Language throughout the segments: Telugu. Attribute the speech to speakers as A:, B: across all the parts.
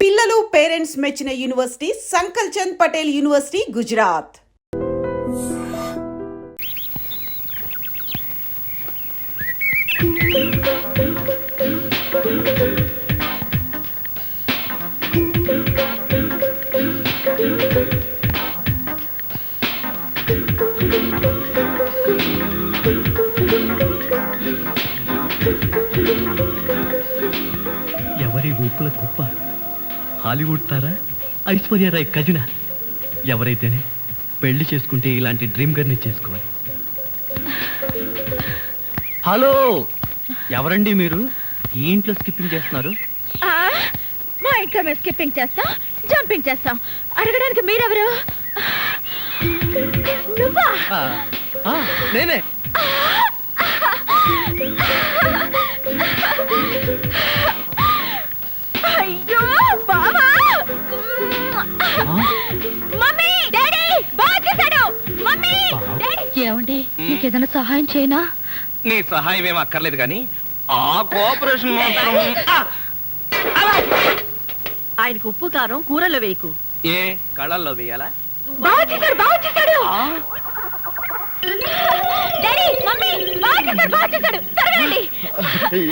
A: పిల్లలు పేరెంట్స్ మెచ్చిన యూనివర్సిటీ సంకల్ చంద్ పటేల్ యూనివర్సిటీ గుజరాత్.
B: ఎవరి ఊపుల కుప్ప, హాలీవుడ్ తారా, ఐశ్వర్య రాయ్ కజిన. ఎవరైతేనే పెళ్లి చేసుకుంటే ఇలాంటి డ్రీమ్ గర్ని చేసుకోవాలి. హలో, ఎవరండి మీరు? ఈ ఇంట్లో స్కిప్పింగ్ చేస్తున్నారు?
C: మా ఇంట్లో మేము స్కిప్పింగ్ చేస్తాం, జంపింగ్ చేస్తాం. అడగడానికి మీరెవరు? నువ్వా?
B: నేనే.
C: అయ్యో బావా! మమ్మీ, డాడీ, బాగా చేశాడు. Mummy, daddy. ఏమండి, నీకేదైనా సహాయం చేయనా?
D: నీ సహాయం ఏం అక్కర్లేదు కానీ ఆ కోఆపరేషన్ మాత్రం.
C: ఆయనకు ఉప్పు కారం కూరలో వేయకు.
D: ఏ కళ్ళల్లో వేయాలా?
C: బాగా చేశాడు, బాగా చేశాడు. డాడీ, మమ్మీ, బాగా చేశాడు, బాగా చేశాడు. త్వరగా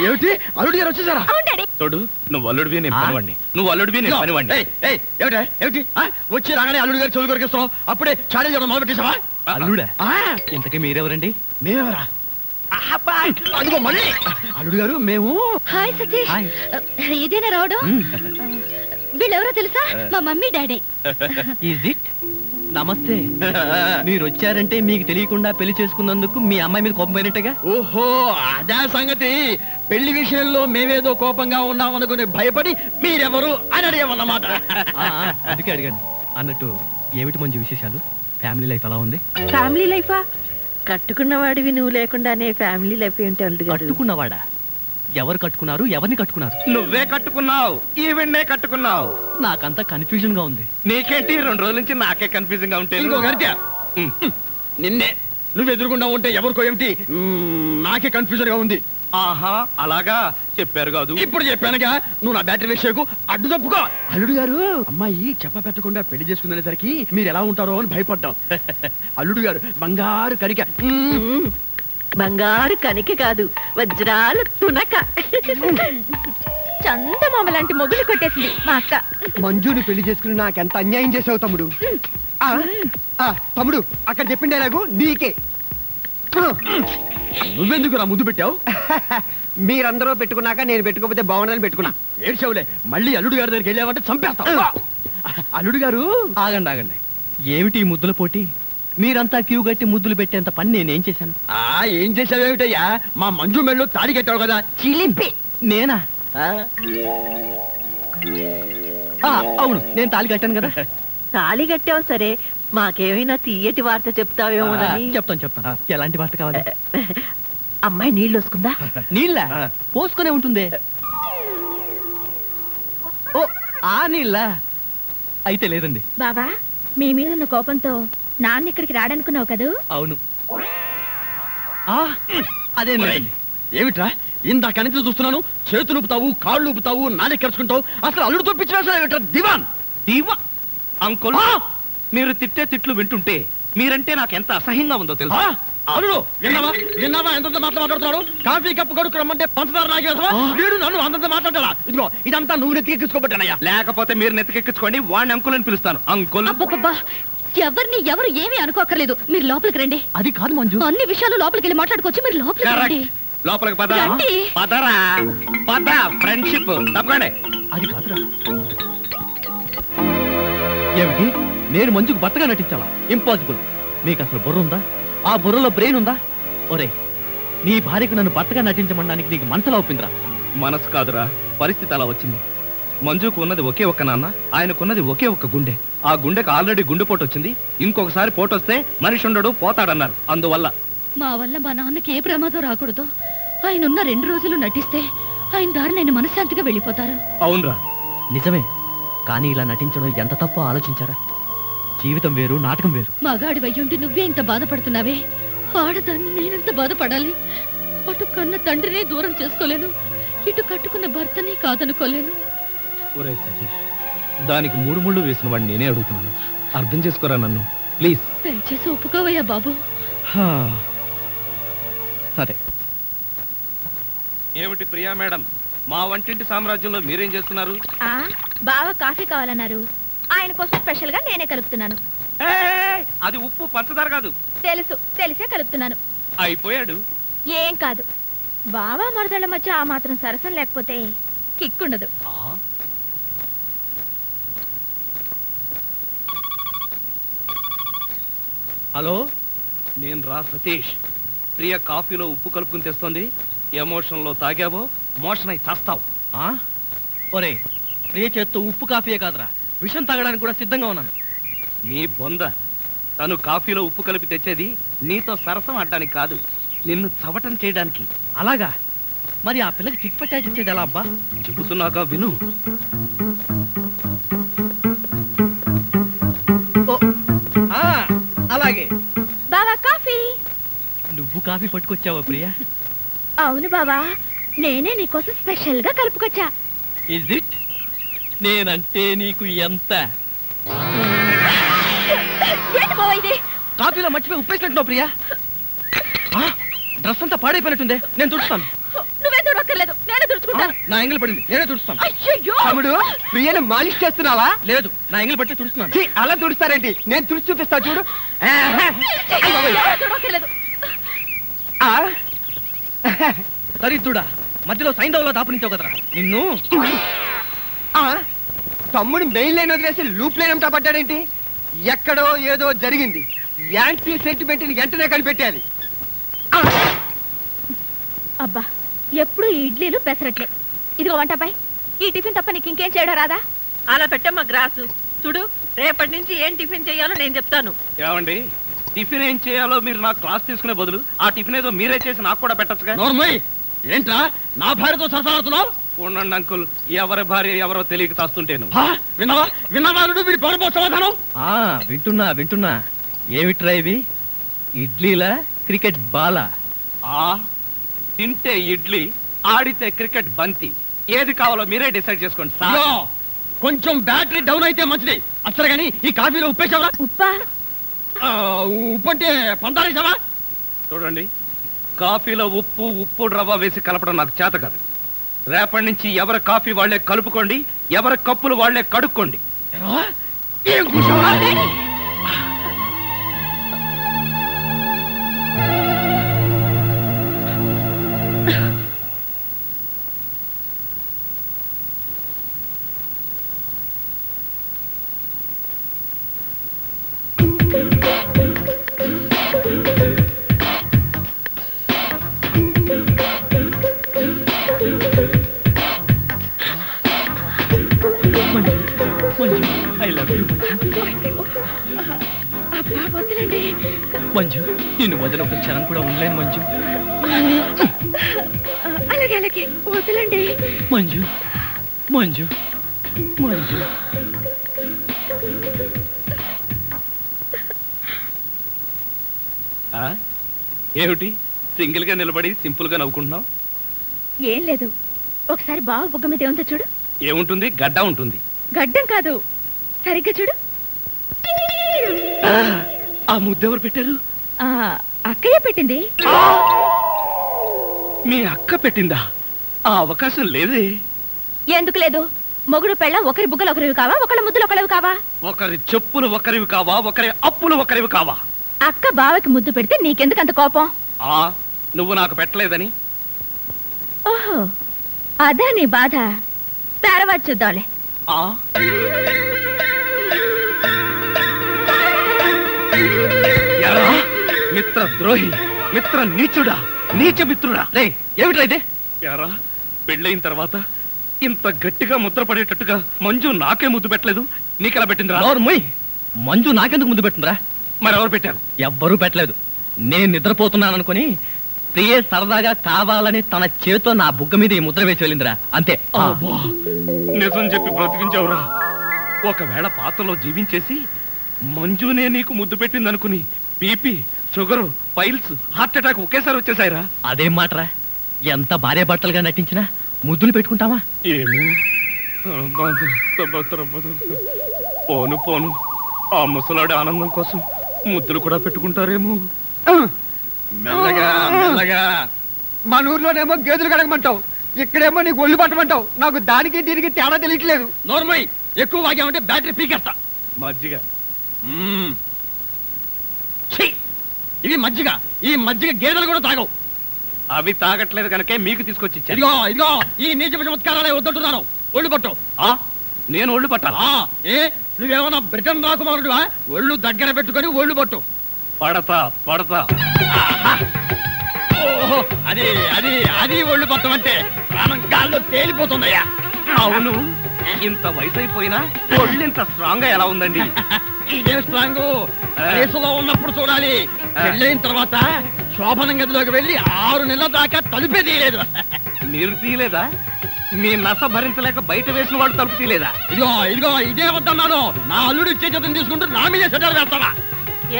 B: ఏమిటి, అల్లుడు గారు వచ్చేసారా?
C: అవును డాడీ.
D: తోడు, నువ్వు అల్లుడివి నేను పనివాడిని, నువ్వు అల్లుడివి నేను పనివాడిని.
B: ఏమిటి వచ్చి రాగానే అల్లుడు గారు చెవులు కొరికిస్తున్నావు? అప్పుడే చాడీ చేయడం మొదలు పెట్టేసావా? అల్లుడా? ఇంతకీ మీరెవరండి? మేమెవరా? అదిగో మళ్ళీ అల్లుడు గారు మేము.
C: హాయ్ సతీష్.
B: హాయ్.
C: ఇదేనా రావడం? వీళ్ళెవరో తెలుసా? మా మమ్మీ డాడీ.
B: Is it? నమస్తే. మీరు వచ్చారంటే మీకు తెలియకుండా పెళ్లి చేసుకున్నందుకు మీ అమ్మాయి మీద కోపం పోయినట్టుగా. ఓహో, అదే సంగతి. పెళ్లి విషయంలో మేమేదో కోపంగా ఉన్నాం అనుకుని భయపడి మీరెవరు అని అడిగామన్నమాట. అందుకే అడిగాను. అన్నట్టు ఏమిటి మంచి విశేషాలు? ఫ్యామిలీ లైఫ్ ఎలా ఉంది?
C: ఫ్యామిలీ లైఫా? కట్టుకున్నవాడివి నువ్వు లేకుండానే ఫ్యామిలీ లైఫ్ ఏంటి?
B: కట్టుకున్నవాడా? ఎవరు కట్టుకున్నారు? ఎవరిని కట్టుకున్నారు?
D: నువ్వే కట్టుకున్నావు, ఈవెన్నే కట్టుకున్నావు.
B: నాకంతా కన్ఫ్యూజన్ గా ఉంది.
D: నీకేంటి 2 రోజుల నుంచి నాకే కన్ఫ్యూజన్ గా ఉంటే?
B: నిన్నే నువ్వు ఎదురుకుండా ఉంటే ఎవరికో ఏమిటి నాకే కన్ఫ్యూజన్ గా ఉంది.
D: ఆహా, అలాగా చెప్పారు కాదు.
B: ఇప్పుడు చెప్పానుగా, నువ్వు నా బ్యాటరీ విషయకు అడ్డు తప్పుకో. అల్లుడు గారు, అమ్మాయి చెప్ప పెట్టకుండా పెళ్లి చేసుకునేసరికి మీరు ఎలా ఉంటారో అని భయపడ్డాం. అల్లుడు గారు బంగారు కరిక.
C: బంగారు కనిక కాదు, వజ్రాల తునక. చందమామ లాంటి మొగులు కొట్టేసింది మా అక్క.
E: మంజుని పెళ్లి చేసుకుని నాకెంత అన్యాయం చేసావు తమ్ముడు. తమ్ముడు, అక్కడ చెప్పిండే నాకు నీకే.
B: నువ్వెందుకు నా ముందు పెట్టావు?
E: మీరందరూ పెట్టుకున్నాక నేను పెట్టుకోకపోతే బాగుండదని పెట్టుకున్నా.
B: ఏడ్చావులే, మళ్ళీ అల్లుడు గారి దగ్గరికి వెళ్ళావంటే చంపేస్తావు. అల్లుడు గారు, ఆగండి ఆగండి. ఏమిటి ఈ ముద్దుల పోటీ? మీరంతా క్యూ కట్టి ముద్దులు పెట్టేంత పని నేనేం చేశాను? ఏం చేశావేమిటయ్యా? మా మంజు మెళ్ళు తాడి కట్టావు కదా.
C: చిలిపి.
B: నేనా? అవును, నేను తాళి కట్టాను కదా.
C: తాళి కట్టావు సరే, మాకేమైనా తీయటి వార్త చెప్తావేమోనని.
B: చెప్తాను. ఎలాంటి వార్త కావాలి?
C: అమ్మాయి నీళ్ళు వస్తుందా?
B: నీళ్ళ పోసుకునే ఉంటుందే. ఓ, ఆ నీళ్ళ అయితే లేదండి.
C: బాబా, మీ మీద ఉన్న కోపంతో నాన్న ఇక్కడికి రాడనుకున్నావు కదూ?
B: అవును. అదే ఏమిట్రా, ఇందాక నుంచి చూస్తున్నాను. చేతులు ఊపుతావు, కాళ్ళు ఊపుతావు, నాలుగు కరుచుకుంటావు. అసలు అల్లుడు తప్పించిన దివాన్
D: దీవా అంకుల్, మీరు తిట్టే తిట్లు వింటుంటే మీరంటే నాకు ఎంత అసహ్యంగా ఉందో తెలుసా?
B: అల్లుడు, విన్నావా ఎంత మాట్లాడుతున్నాడు? కాఫీ కప్పు కడుకు రమ్మంటే పంచదార నాగేసా? వీడు నన్ను అంతంత మాట్లాడాలా? ఇదిగో ఇదంతా నువ్వు నెత్తికెక్కించుకోబట్టానయ్యా.
D: లేకపోతే మీరు నెత్తికెక్కించుకోండి, వాడిని అంకుల్ అని పిలుస్తాను. అంకుల్.
C: ఎవరిని ఎవరు ఏమీ అనుకోకర్లేదు, మీరు లోపలికి రండి.
B: అది కాదు మంజు,
C: అన్ని విషయాలు లోపలికి వెళ్ళి మాట్లాడుకోవచ్చు. మీరు లోపలికి రండి.
D: లోపలికి పద.
C: రండి.
D: పదరా పద. ఫ్రెండ్షిప్ తప్పకండి.
B: అది కాదురా. ఏమిటి, నేను మంజుకు భర్తగా నటించాలా? ఇంపాసిబుల్. మీకు అసలు బుర్ర ఉందా? ఆ బుర్రలో బ్రెయిన్ ఉందా? ఒరే, నీ భార్యకు నన్ను భర్తగా నటించమనడానికి నీకు మనసులా ఒప్పిందిరా?
D: మనసు కాదురా, పరిస్థితి అలా వచ్చింది. మంజుకు ఉన్నది ఒకే ఒక్క నాన్న, ఆయనకున్నది ఒకే ఒక్క గుండె. ఆ గుండెకు ఆల్రెడీ గుండెపోటు వచ్చింది. ఇంకొకసారి పోటు వస్తే మనిషి ఉండడు, పోతాడన్నారు. అందువల్ల
C: మా వల్ల మా నాన్నకి ఏ ప్రమాదం రాకూడదు. ఆయన ఉన్న 2 రోజులు నటిస్తే ఆయన దారి నేను మనశ్శాంతిగా వెళ్ళిపోతారు.
D: అవునరా,
B: నిజమే. కానీ ఇలా నటించడం ఎంత తప్పో ఆలోచించారా? జీవితం వేరు, నాటకం వేరు.
C: మగాడి వయ్యుండి నువ్వే ఇంత బాధపడుతున్నావే, ఆడదాన్ని నేనెంత బాధపడాలి? అటు కన్న తండ్రినే దూరం చేసుకోలేను, ఇటు కట్టుకున్న భర్తని కాదనుకోలేను.
D: ఒరే సతీష్, దానికి మూడు ముళ్ళు వేసిన వాడిని నేనే అడుగుతున్నాను. అర్థం చేసుకోరా నన్ను ప్లీజ్.
C: దయచేసి ఒప్పుకోవయ్యా బాబు.
D: సరే. ఏమిటి ప్రియా మేడం, మా వంటింటి సామ్రాజ్యంలో మీరేం చేస్తున్నారు?
C: బావ కాఫీ కావాలన్నారు, ఆయన కోసం స్పెషల్ గా నేనే కలుపుతున్నాను.
D: అది ఉప్పు పంచదార కాదు.
C: తెలిసే కలుపుతున్నాను.
D: అయిపోయాడు.
C: ఏం కాదు, బావా మరదళ్ళ మధ్య ఆ మాత్రం సరసం లేకపోతే కిక్కుండదు.
D: హలో, నేను రా సతీష్. ప్రియ కాఫీలో ఉప్పు కలుపుకుని తెస్తుంది. ఎమోషన్ లో తాగావో మోషన్ అయి చేస్తావు.
B: ఒరే, ప్రియ చేత్తో ఉప్పు కాఫీయే కాదురా, విషం తాగడానికి కూడా సిద్ధంగా ఉన్నాను.
D: నీ బొంద. తను కాఫీలో ఉప్పు కలిపి తెచ్చేది నీతో సరసం ఆడడానికి కాదు, నిన్ను చవటం చేయడానికి.
B: అలాగా? మరి ఆ పిల్లకి టిట్ పట్టాచి ఇచ్చేది ఎలా అబ్బా?
D: చెబుతున్నాగా విను.
B: అలాగే.
C: బావా కాఫీ.
B: నువ్వు కాఫీ పట్టుకొచ్చావా ప్రియా?
C: అవును బావా, నేనే నీకోసం స్పెషల్ గా కలుపుకొచ్చా.
B: Is it? నేనంటే నీకు ఎంత?
C: ఏంటి బావా ఇది?
B: కాఫీలో మర్చిపోయి ఉప్పేసినట్టున్నావు ప్రియా. డ్రెస్ అంతా పాడైపోయినట్టుంది, నేను తుడుస్తాను.
C: నువ్వే తుడక్కర్లేదు, నేనే తుడుచుకుంటాను.
B: నా ఎంగిల్ పడింది, నేనే తుడుస్తాను.
C: అయ్యయ్యో!
E: తమ్ముడు, ప్రియను మాలిష్ చేస్తున్నావా?
B: లేదు, నా ఎంగిల్ పట్టి తుడుస్తున్నాను.
E: ఛీ, అలా తుడుస్తారేంటి? నేను తుడిచి చూపిస్తా చూడు.
C: ఎవరు తుడక్కర్లేదు.
B: దరిద్రుడా, మధ్యలో సైంధవ్లో దాపురించావు కదరా నిన్ను.
E: తమ్ముడు మెయిన్ లైన్ వదిలేసి లూప్ లైన్ అంతా పడ్డాడేంటి? ఎక్కడో ఏదో జరిగింది. యాంటీ సెంటిమెంట్ వెంటనే కనిపెట్టాలి.
C: అబ్బా, ఎప్పుడు ఈ ఇడ్లీలు పెసరట్లే. ఇదిగో వంటపై ఈ టిఫిన్ తప్ప నీకు ఇంకేం చేయడం రాదా?
F: అలా పెట్టమ్మా గ్రాసు. చూడు, రేపటి నుంచి ఏం టిఫిన్ చేయాలో నేను చెప్తాను.
D: ఏమండి, టిఫిన్ ఏం చేయాలో మీరు నాకు క్లాస్ తీసుకునే బదులు ఆ టిఫిన్ ఏదో మీరే చేసి నాకు కూడా పెట్టచ్చుగా.
B: నోర్మయ్, ఏంట్రా నా భార్యతో సరసాడుతున్నావు?
D: ఉండండి అంకుల్, ఎవరి భార్య ఎవరో తెలియక తాస్తుంటేను.
B: విన్నావా వీడి పౌరపో సమాధానం? వింటున్నా. ఏమిట్రా ఇవి? ఇడ్లీలా క్రికెట్ బాలా?
D: తింటే ఇడ్లీ, ఆడితే క్రికెట్ బంతి. ఏది కావాలో మీరే డిసైడ్ చేసుకోండి సార్.
B: కొంచెం బ్యాటరీ డౌన్ అయితే మంచిది. అసలు గానీ ఈ కాఫీలో ఉప్పేసావా?
C: ఉప్పా?
B: ఉప్పు అంటే పందారేసావా?
D: చూడండి, కాఫీలో ఉప్పు రవ్వ వేసి కలపడం నాకు చేత కాదు. రేపటి నుంచి ఎవరి కాఫీ వాళ్లే కలుపుకోండి, ఎవరి కప్పులు వాళ్లే కడుక్కోండి.
B: ఏం కూర్చోవా? I love you Manju. నిన్ను వదిలి ఒక క్షణం కూడా ఉండలేను మంజు.
C: అలాగే వదలండి
B: మంజు.
D: ఏమిటి సింగిల్ గా నిలబడి సింపుల్ గా నవ్వుకుంటున్నావు?
C: ఏం లేదు, ఒకసారి బావ బుగ్గ మీద ఏముందో చూడు.
D: ఏముంటుంది? గడ్డ ఉంటుంది.
C: గడ్డం కాదు, సరిగ్గా చూడు.
D: ఆ ముద్దెవరు పెట్టారు?
C: అక్కయ్య పెట్టింది.
D: మీ అక్క పెట్టిందా? ఆ అవకాశం లేదే.
C: ఎందుకు లేదు? మొగుడు పెళ్ళ ఒకరి బుగ్గలు ఒకరివి కావా, ఒకళ్ళ ముద్దులు ఒకరివి కావా?
D: ఒకరి చెప్పులు ఒకరివి కావా, ఒకరి అప్పులు ఒకరివి కావా?
C: అక్క బావకి ముద్దు పెడితే నీకెందుకు అంత కోపం?
D: నువ్వు నాకు పెట్టలేదని.
C: ఓహో, అదా నీ బాధ. తర్వాత చూద్దాంలే.
D: మిత్ర ద్రోహి, మిత్ర నీచుడా, నీచ మిత్రుడా.
B: ఏమిట్రా ఇదే?
D: యారా, పెళ్ళయిన తర్వాత ఇంత గట్టిగా ముద్ర పడేటట్టుగా మంజు నాకే ముద్దు పెట్టలేదు, నీకెలా పెట్టిందిరా?
B: మంజు నాకెందుకు ముద్దు పెట్టిందిరా?
D: మరెవరు పెట్టారు?
B: ఎవ్వరూ పెట్టలేదు. నేను నిద్రపోతున్నాను అనుకుని ప్రియే సరదాగా కావాలని తన చేతితో నా బుగ్గ మీద ఈ ముద్ర వేసి వెళ్ళిందిరా, అంతే.
D: నిజం చెప్పి బ్రతికించావురా. ఒకవేళ పాత్రలో జీవించేసి మంజునే నీకు ముద్దు పెట్టిందనుకుని BP, sugar, piles, heart attack ఒకేసారి వచ్చేసాయిరా.
B: అదేం మాటరా? ఎంత భార్య భర్తలుగా నటించినా ముద్దులు పెట్టుకుంటావా?
D: ఏమో, పోను పోను ఆ ముసలాడి ఆనందం కోసం ముద్దులు కూడా పెట్టుకుంటారేమో.
E: మెల్లగా మెల్లగా. మన ఊర్లోనేమో గేదెలు కడగమంటావు, ఇక్కడేమో నీకు ఒళ్ళు పట్టమంటావు. నాకు దానికి దీనికి తేడా తెలియట్లేదు.
B: నోర్మై ఎక్కువ వాగామంటే బ్యాటరీ పీకేస్తా.
D: మజ్జిగ.
B: ఛీ! ఇది మజ్జిగ. ఈ మజ్జిగ గేదెలు కూడా తాగవు.
D: అవి తాగట్లేదు కనుకే మీకు తీసుకొచ్చి ఇచ్చాను.
B: ఇదిగో ఇదిగో ఈ నీచ చమత్కారాలే వద్దంటున్నాను. ఒళ్ళు పట్టు.
D: ఆ, నేను ఒళ్ళు పట్టాలా?
B: ఏ నువ్వేమన్నా బ్రిటన్ రాకుమారుడువా? ఒళ్ళు దగ్గర పెట్టుకొని ఒళ్ళు పట్టు.
D: పడతా పడతా.
B: ఓహో, అది అది అది ఒళ్ళు పట్టం అంటే ప్రాణం గాల్లో తేలిపోతుందయ్యా.
D: అవును, ఇంత వయసు అయిపోయినా ఒళ్ళు ఇంత స్ట్రాంగ్ గా ఎలా ఉందండి?
B: ఇదే స్ట్రాంగ్ వయసులో ఉన్నప్పుడు చూడాలి. పెళ్ళైన తర్వాత శోభనం గదిలోకి వెళ్ళి 6 నెలల దాకా తలుపే తీయలేదు.
D: మీరు తీయలేదా? మీ నస భరించలేక బయట వేసిన వాడు తలుపు తీయలేదా?
B: ఇదిగో ఇదిగో ఇదే వద్దన్నాను. నా అల్లుడు ఇచ్చే చేతం తీసుకుంటూ నా మీదే సెటర్ వేస్తావా?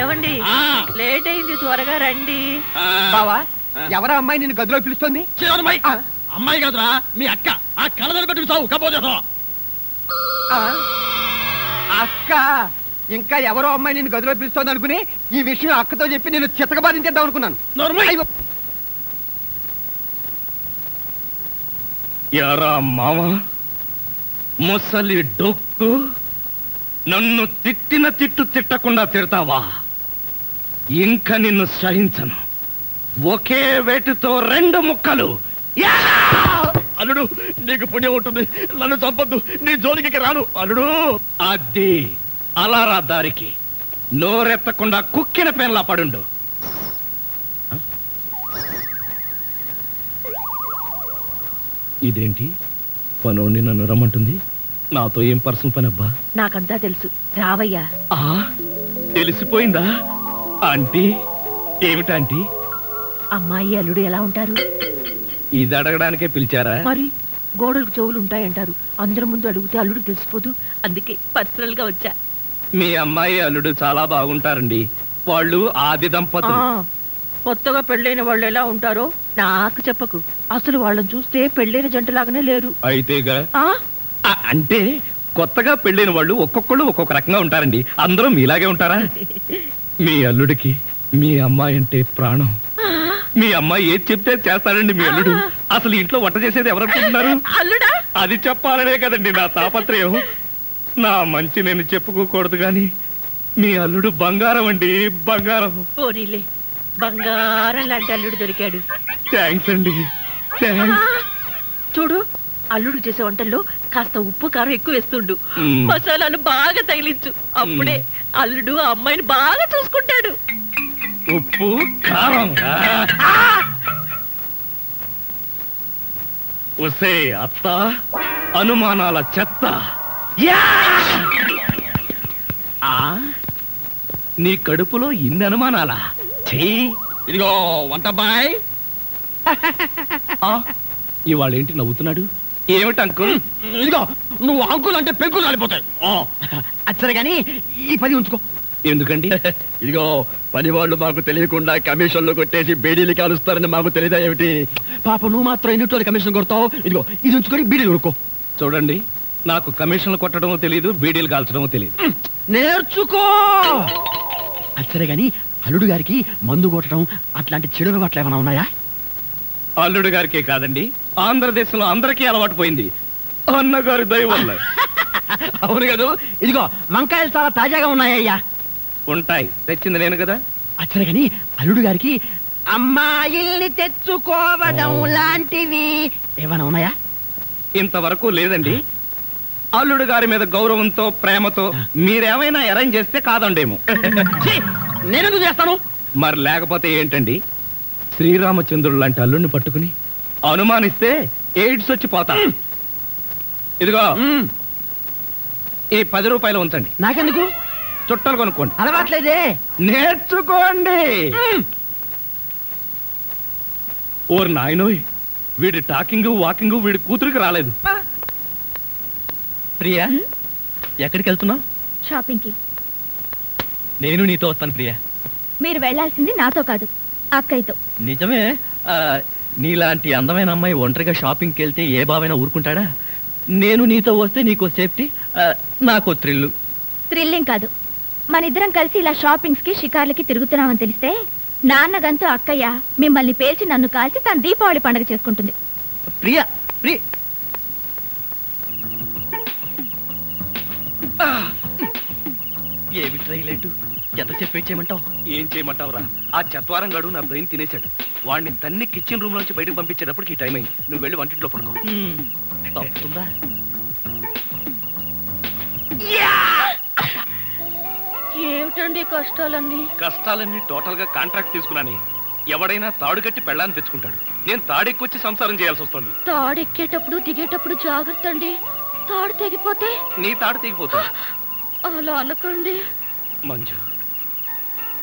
F: ఏమండి
B: ఆ.
F: లేట్ అయింది, త్వరగా రండి.
E: బావా, ఎవరా అమ్మాయి నిన్ను గదిలో పిలుస్తోంది?
B: చిన్నమ్మాయి. అమ్మాయి కాదురా మీ అక్క. ఆ కళ్ళదర పెట్టుకు సావు కపోతే
E: ఆ, అక్క. ఇంకా ఎవరో అమ్మాయి నిన్ను గదిలో పిలుస్తోంది అనుకుని ఈ విషయం అక్కతో చెప్పి నేను చితకబాధించేద్దాం అనుకున్నాను. అయ్యో.
D: యారా మామ, ముసలి డొక్కు, నన్ను తిట్టిన తిట్టు తిట్టకుండా తిడతావా? ఇంకా నిన్ను సహించను. ఒకే వేటుతో 2 ముక్కలు. యా!
B: అల్లుడు నీకు పుణ్యం ఉంటుంది. నన్ను చంపొద్దు. నీ జోలికి రాను అల్లుడు.
D: అది అలారా దారికి. నోరెత్తకుండా కుక్కిన పెన్లా పడుండు. ఇదేంటి పనోడిని నన్ను రమ్మంటుంది? నాతో ఏం పర్సనల్ పని అబ్బా?
F: నాకంతా తెలుసు, రావయ్యా.
D: ఆ, తెలిసిపోయిందా? ఆంటీ ఏమిటంటీ?
F: అమ్మాయి అల్లుడు ఎలా ఉంటారు?
D: ఇది అడగడానికే పిలిచారా?
F: మరి గోడలకు చెవులు ఉంటాయంటారు. అందరి ముందు అడిగితే అల్లుడు తెలిసిపోదు. అందుకే పర్సనల్ గా వచ్చా.
D: మీ అమ్మాయి అల్లుడు చాలా బాగుంటారండి. వాళ్ళు ఆది
F: ఆ,
D: దంపతులు.
F: కొత్తగా పెళ్ళైన వాళ్ళు ఎలా ఉంటారో నాకు చెప్పకు. అసలు వాళ్ళని చూస్తే పెళ్ళైన జంటలాగానే లేరు.
D: అయితేగా.
F: ఆ
D: అంటే కొత్తగా పెళ్ళైన వాళ్ళు ఒక్కొక్కళ్ళు ఒక్కొక్క రకంగా ఉంటారండి. అందరూ మీలాగే ఉంటారా? మీ అల్లుడికి మీ అమ్మాయి అంటే ప్రాణం. మీ అమ్మాయి ఏది చెప్తే చేస్తాడండి మీ అల్లుడు. అసలు ఇంట్లో వంట చేసేది ఎవరనుకుంటున్నారు?
F: అల్లుడా?
D: అది చెప్పాలనే కదండి నా తాపత్రయం. నా మంచి నేను చెప్పుకోకూడదు గాని మీ అల్లుడు బంగారం అండి, బంగారం.
F: పోనీలే, బంగారం లాంటి అల్లుడు దొరికాడు.
D: థ్యాంక్స్ అండి, థ్యాంక్స్.
F: చూడు, అల్లుడు చేసే వంటల్లో కాస్త ఉప్పు కారం ఎక్కువ వేస్తుండు.
D: మ్మ్.
F: మసాలాలు బాగా తగిలించు. అప్పుడే అల్లుడు ఆ అమ్మాయిని బాగా చూసుకుంటాడు.
D: ఉప్పు కారం. ఒసే అత్త, అనుమానాల చెత్త. యా! ఆ, నీ కడుపులో ఇన్ని అనుమానాలా? చెయ్యి.
B: ఇదిగో వంటబ్బాయ్.
D: ఇవాళ ఏంటి నవ్వుతున్నాడు? ఏమిటి అంకుల్?
B: ఇదిగో నువ్వు అంకుల్ అంటే పెంకులు రాలిపోతాయి.
E: అచ్చరే గాని ఈ 10 ఉంచుకో.
D: ఎందుకండి?
B: ఇదిగో పని వాళ్ళు మాకు తెలియకుండా కమిషన్లు కొట్టేసి బేడీలు కాలుస్తారని మాకు తెలియదా ఏమిటి? పాప నువ్వు మాత్రం ఎన్నిట్లో కమిషన్ కొడతావు. ఇదిగో ఇది ఉంచుకొని బీడీలు కొడుకో.
D: చూడండి, నాకు కమిషన్లు కొట్టడమో తెలియదు, బీడీలు కాల్చడమో తెలియదు.
B: నేర్చుకో.
E: అచ్చరే గాని అల్లుడు గారికి మందు కొట్టడం అట్లాంటి చెడు అలవాట్లు ఏమైనా ఉన్నాయా?
D: అల్లుడు గారికే కాదండి, ఆంధ్రదేశంలో అందరికీ అలవాటు పోయింది. అన్నగారి దయ వల్ల.
E: అవును కదా. ఇదిగో వంకాయలు చాలా తాజాగా ఉన్నాయ్యా.
D: ఉంటాయి, తెచ్చింది నేను కదా.
E: అచ్చరే గాని అల్లుడు గారికి అమ్మాయిల్ని తెచ్చుకోవడం లాంటివి ఏమైనా ఉన్నాయా?
D: ఇంతవరకు లేదండి. అల్లుడు గారి మీద గౌరవంతో ప్రేమతో మీరేమైనా అరేంజ్ చేస్తే కాదండేమో.
B: నేనెందుకు చేస్తాను?
D: మరి లేకపోతే ఏంటండి? శ్రీరామచంద్రుడు లాంటి అల్లుడిని పట్టుకుని అనుమానిస్తే ఎయిడ్స్ వచ్చి పోతా. ఇదిగో ఈ 10 రూపాయలు ఉంచండి.
E: నాకెందుకు?
D: చుట్టలు కొనుక్కోండి.
E: అలవాట్లేదే.
D: నేర్చుకోండి. ఓర్ నాయనోయ్, వీడి టాకింగ్ వాకింగ్ వీడి కూతురికి రాలేదు.
B: ప్రియా, ఎక్కడికి వెళ్తున్నావు?
C: షాపింగ్ కి.
B: నేను నీతో వస్తాను ప్రియా.
C: మీరు వెళ్ళాల్సింది నాతో కాదు, అక్కయ్యతో.
B: నిజమే. నీలాంటి అందమైన అమ్మాయి ఒంటరిగా షాపింగ్కి వెళ్తే ఏ బావైనా ఊరుకుంటాడా? నేను నీతో వస్తే నీకో సేఫ్టీ, నాకో థ్రిల్లు.
C: థ్రిల్లింగ్ కాదు, మన ఇద్దరం కలిసి ఇలా షాపింగ్స్ కి షికార్లకి తిరుగుతున్నామని తెలిస్తే నాన్నగంతూ అక్కయ్య మిమ్మల్ని పేల్చి నన్ను కాల్చి తన దీపావళి పండుగ చేసుకుంటుంది.
B: ప్రియా ప్రియ ఏమి ట్రైలెట్ ఎంత చెప్పి చేయమంటావు?
D: ఏం చేయమంటావురా, ఆ చత్వారం గడు నా బ్రెయిన్ తినేశాడు. వాడిని తన్ని కిచెన్ రూమ్ లోంచి బయటకు పంపించేటప్పటికి ఈ టైం అయింది. నువ్వు వెళ్ళి వంటింట్లో పడుకో.
B: తప్పుతుందా?
C: ఏమిటండి కష్టాలన్నీ?
D: కష్టాలన్నీ టోటల్ గా కాంట్రాక్ట్ తీసుకున్నాని. ఎవడైనా తాడు కట్టి పెళ్ళాన్ని తెచ్చుకుంటాడు. నేను తాడెక్కొచ్చి సంసారం చేయాల్సి వస్తుంది.
C: తాడెక్కేటప్పుడు దిగేటప్పుడు జాగ్రత్త అండి, తాడు తెగిపోతే.
D: నీ తాడు తెగిపోతుంది.
C: అలా అనకండి.
D: మంజు,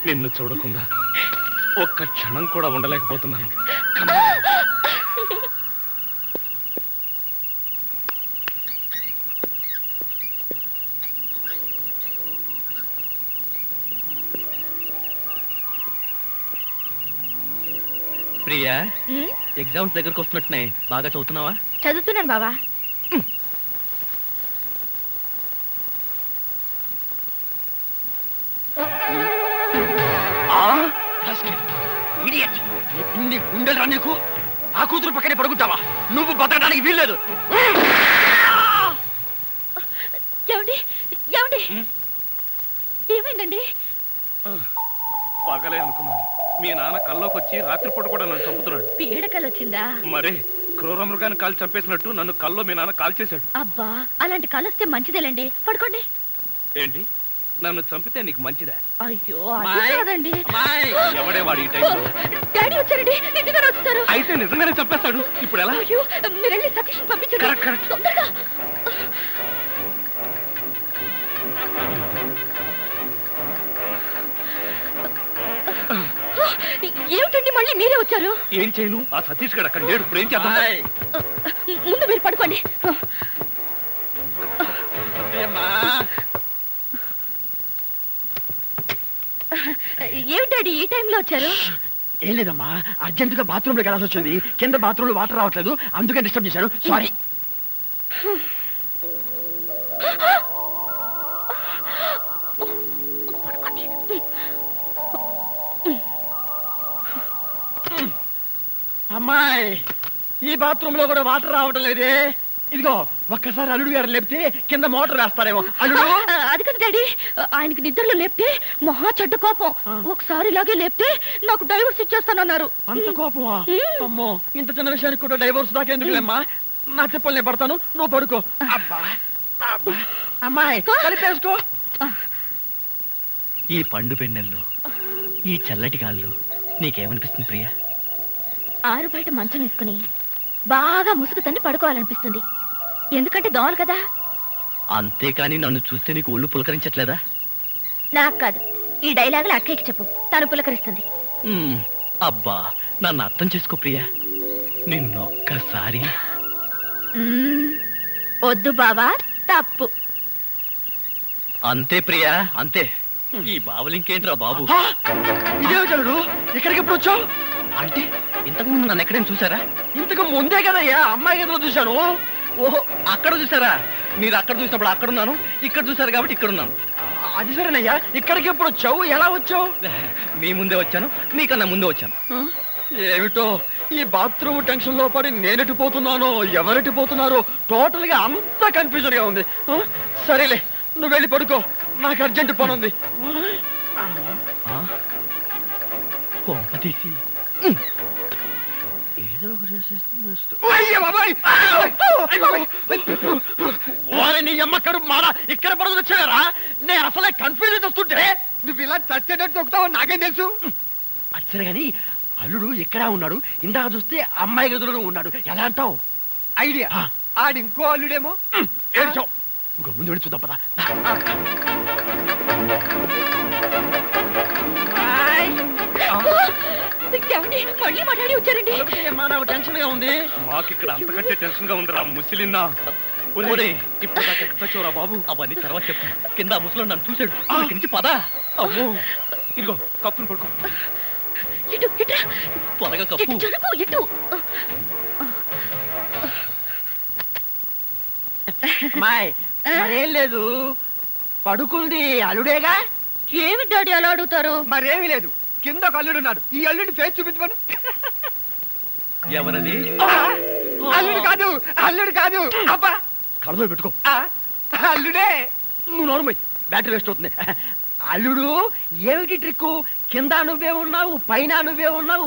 D: నిన్ను చూడకుండా ఒక్క క్షణం కూడా ఉండలేకపోతున్నాను.
B: ప్రియా, ఎగ్జామ్స్ దగ్గరకు వస్తున్నట్టున్నాయి, బాగా చదువుతున్నావా?
C: చదువుతున్నాను బావా.
E: ఇన్ని గుండెలు నీకు, ఆ కూతురు పక్కనే పడుకుంటావా? నువ్వు బతకడానికి వీల్లేదు.
C: ఏమండి ఏమండి ఏమైందండి?
D: పగలే అనుకున్నాను. మీ నాన్న కల్లోకి వచ్చి రాత్రిపూట కూడా నన్ను చంపుతున్నాడు.
C: పీడకలు వచ్చిందా?
D: మరే క్రూర మృగాన్ని కాల్ చంపేసినట్టు నన్ను కల్లో మీ నాన్న కాల్ చేశాడు.
C: అబ్బా, అలాంటి కలొస్తే మంచిదేలండి, పడుకోండి.
D: ఏంటి, నన్ను చంపితే నీకు మంచిదా?
C: అయ్యో అది కాదండి.
D: ఎవడే వాడు ఈ టైంలో?
C: డాడీ వచ్చారండి, నిజంగానే వచ్చారు.
D: అయితే నిజంగానే చంపేస్తాడు. ఇప్పుడు ఎలా?
C: అయ్యో, మీరు వెళ్ళి సతీష్ని పంపించండి.
D: Correct, correct.
C: తొందరగా. ఏమిటండి మళ్ళీ మీరే వచ్చారు?
D: ఏం చేయను, ఆ సతీష్ గడు అక్కడ లేడు. ఇప్పుడు ఏం చేద్దాం?
C: ముందు మీరు పడుకోండి. ఏమిటాడి ఈ టైంలో వచ్చారు?
E: ఏం లేదమ్మా, అర్జెంటుగా బాత్రూమ్ లోకి వెళ్ళాల్సి వచ్చింది. కింద బాత్రూమ్ లో వాటర్ రావట్లేదు, అందుకని డిస్టర్బ్ చేశాను. సారీ. అమ్మాయి, ఈ బాత్రూమ్ లో కూడా వాటర్ రావటం లేదే. ఇదిగో ఒక్కసారి అల్లుడు గారు లేపితే కింద మోటార్ వేస్తారేమో. అల్లుడు,
C: అది కదా డాడీ, ఆయనకి నిద్రలో లేపితే మహా చెడ్డ కోపం. ఒకసారి ఇలాగే లేపితే నాకు డైవర్స్ ఇచ్చేస్తానన్నారు.
E: అంత కోపమా? అమ్మో, ఇంత చిన్న విషయానికి కూడా డైవోర్స్ దాకా ఎందుకులేమ్మా? నా చెప్పలు నేను పడతాను, నువ్వు పడుకో. అబ్బా అబ్బా, అమ్మాయి కలిపేసుకో.
B: ఈ పండు పెన్నెల్లో, ఈ చల్లటి గాల్లో నీకేమనిపిస్తుంది ప్రియా?
C: ఆరు బయట మంచం వేసుకుని బాగా ముసుగు తన్ని పడుకోవాలనిపిస్తుంది. ఎందుకంటే దోమలు కదా.
B: అంతేకాని నన్ను చూస్తే నీకు ఒళ్ళు పులకరించట్లేదా?
C: నాకు కాదు, ఈ డైలాగులు అక్కయ్యకి చెప్పు, తను పులకరిస్తుంది.
B: అబ్బా, నన్ను అర్థం చేసుకో ప్రియా. నిన్నొక్కసారి.
C: వద్దు బావా, తప్పు.
B: అంతే ప్రియా, అంతే. ఈ బావులు ఇంకేంట్రా బాబు?
E: ఇదేమిటల్లుడు, ఇక్కడికి ఎప్పుడు వచ్చావు?
B: అంటే ఇంతకుముందు నన్ను ఎక్కడైనా చూసారా?
E: ఇంతకు ముందే కదయ్యా అమ్మాయి గదిలో చూశాను.
B: ఓహో, అక్కడ చూసారా? మీరు అక్కడ చూసినప్పుడు అక్కడున్నాను, ఇక్కడ చూసారు కాబట్టి ఇక్కడున్నాను.
E: అది సరేనయ్యా, ఇక్కడికి ఎప్పుడు వచ్చావు? ఎలా వచ్చావు?
B: మీ ముందే వచ్చాను, మీకన్నా ముందే వచ్చాను.
E: ఏమిటో ఈ బాత్రూమ్ టెన్షన్ లో పడి నేనెటు పోతున్నానో, ఎవరెటు పోతున్నారో టోటల్ గా అంతా కన్ఫ్యూజన్ గా ఉంది. సరేలే, నువ్వు వెళ్ళి పడుకో, నాకు అర్జెంట్ పని ఉంది.
B: కొంప తీసి
E: నీ అమ్మక్కడు మారా, ఇక్కడ పడుతుంది వచ్చారా? నేను అసలే కన్ఫ్యూజన్ వస్తుంటే నువ్వు ఇలా చచ్చేటట్టు తొక్కుతావు నాకేం తెలుసు. అచ్చరే గాని అల్లుడు ఎక్కడా ఉన్నాడు? ఇందాక చూస్తే అమ్మాయి గదిలో ఉన్నాడు, ఎలా అంటావు? ఐడియా, ఆడి ఇంకో అల్లుడేమో. ఏడ్చావు, ఇంకో ముందు వెళ్ళి చూద్దాం పదా.
C: మళ్ళీ మా డాడీ వచ్చారండి.
E: నాకు టెన్షన్ గా ఉంది.
D: మాకు ఇక్కడ అంతకంటే టెన్షన్ గా ఉందిరా ముసిలిన్నా. ఇప్పుడు వచ్చావురా బాబు?
B: అవన్నీ తర్వాత చెప్తాను. కింద ముసలో నన్ను చూశాడు, ఇక్కడి నుంచి పదా.
D: అమ్మో, ఇదిగో కప్పుని పడుకో.
C: ఇటు ఇటు
B: త్వరగా కప్పు.
C: జరుగు, ఇటు.
E: అమ్మాయి మరేం లేదు, పడుకుంది అల్లుడేగా.
C: ఏమి డాడీ అలా అడుగుతారు?
E: మరేమీ లేదు, కింద ఒక అల్లుడున్నాడు. ఈ అల్లుడి ఫేస్ చూపించమను.
B: ఎవరది?
E: అల్లుడు కాదు, అల్లుడు కాదు. అబ్బా కళ్ళలో పెట్టుకో. అల్లుడే. నువ్వు నోరుమై, బ్యాటరీ వేస్ట్ అవుతుంది. అల్లుడు ఏమిటి ట్రిక్? కింద నువ్వే ఉన్నావు, పైన నువ్వే ఉన్నావు.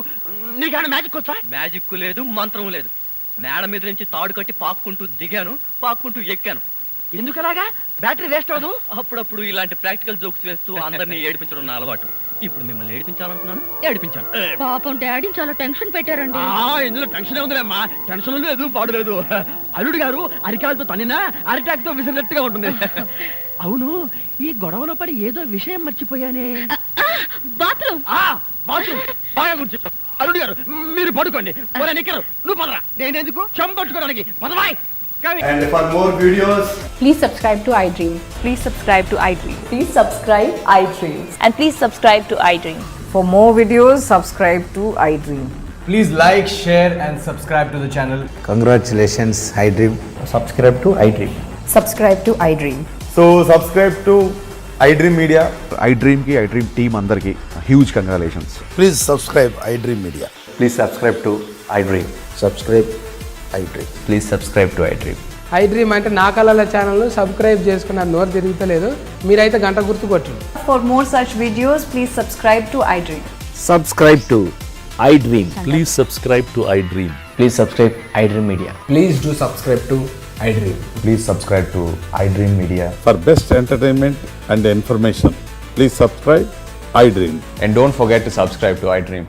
E: నీకన్నా మ్యాజిక్ వచ్చా?
B: మ్యాజిక్ లేదు, మంత్రం లేదు. మేడ మీద నుంచి తాడు కట్టి పాక్కుంటూ దిగాను, పాక్కుంటూ ఎక్కాను.
E: ఎందుకలాగా? బ్యాటరీ వేస్ట్ అవ్వదు.
B: అప్పుడప్పుడు ఇలాంటి ప్రాక్టికల్ జోక్స్ వేస్తూ అందరినీ ఏడిపించడం నా అలవాటు. ఇప్పుడు మిమ్మల్ని ఏడిపించాలనుకున్నాను, ఏడిపించాను.
C: పాపం డాడీని చాలా టెన్షన్ పెట్టారండి.
E: ఇందులో టెన్షన్ ఉందిలేమ్మా. టెన్షన్ లేదు, పాడు లేదు. అల్లుడు గారు అరికాలతో తన్నినా అరిటాక్తో విసిరినట్టుగా ఉంటుంది. అవును, ఈ గొడవలో పడి ఏదో విషయం మర్చిపోయానే.
C: బాత్రూమ్.
E: బాత్రూమ్ బాగా గుర్తు. అల్లుడు గారు మీరు పడుకోండి. నిక్కరు నువ్వు పదరా. నేనెందుకు చెంపట్టుకోవడానికి? పదవాయ్.
G: And for more videos,
H: Please subscribe to iDream.
F: Please subscribe to iDream.
H: Please subscribe iDream.
F: And please subscribe to iDream.
H: For more videos, subscribe to iDream.
G: please like, share, and subscribe to the channel.
I: Congratulations, iDream. Subscribe to iDream.
H: Subscribe to iDream.
J: So subscribe to iDream Media. iDream ki iDream team andarki huge congratulations.
I: Please subscribe iDream Media.
J: Please subscribe to iDream.
I: Subscribe iDream.
J: Please subscribe to iDream.
K: iDream అంటే నా కళల ఛానల్ను సబ్స్క్రైబ్ చేసుకున్న నోరు తిరుగుతలేదు. మీరైతే గంట గుర్తు కొట్టండి.
H: For more such videos, please subscribe to iDream.
I: Subscribe to iDream.
J: Please subscribe to iDream.
I: Please subscribe iDream Media.
G: Please do subscribe to iDream.
J: Please subscribe to iDream Media.
L: For best entertainment and information, please subscribe iDream.
J: And don't forget to subscribe to iDream.